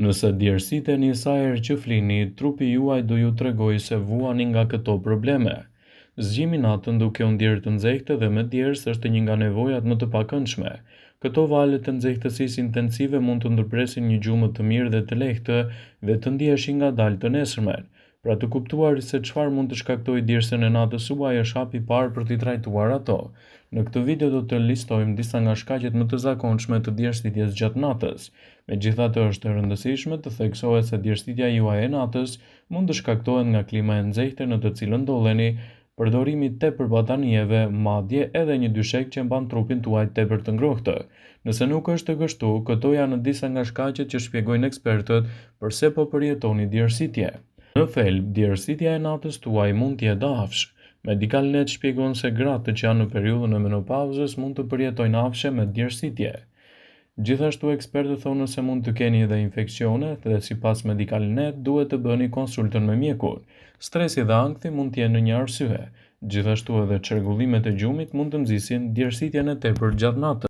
Nëse djersite një sa herë që flini, trupi juaj do ju tregoj se vuani nga këto probleme. Zgjimi natën duke u ndjerë të nxehtë dhe me djers është një nga nevojat më të pakëndshme. Këto valë të nxehtësisë intensive mund të ndërpresin një gjumë të mirë dhe të lehtë dhe të ndihesh ngadalë të nesërmen. Pra të kuptuar se çfarë mund të shkaktojë djersën e natës suaj është hapi i parë për t'i trajtuar ato. Në këtë video do të listojmë disa nga shkaqet më të zakonshme të djersitjes gjatë natës. Megjithatë, është e rëndësishme të theksohet se djersitja juaj e natës mund të shkaktohet nga klima e nxehtë në të cilën ndodheni, përdorimi i tepër batanijeve, madje edhe një dyshek që mban trupin tuaj tepër të ngrohtë. Nëse nuk është kështu, këto janë disa nga shkaqet që shpjegojnë ekspertët pse po përjetoni djersitje. Në thelb, djersitja e natës tuaj mund të jetë dafsh. Medical.net shpjegon se gratë që janë në periudhën e menopauzës mund të përjetojnë afshe me djersitje. Gjithashtu, ekspertët thonë se mund të keni edhe infeksione dhe sipas Medical.net duhet të bëni konsultën me mjekun. Stresi dhe ankthi mund të jenë në një arsye. Gjithashtu edhe çrregullimet e gjumit mund të nxisin djersitjen e tepër gjatë natës.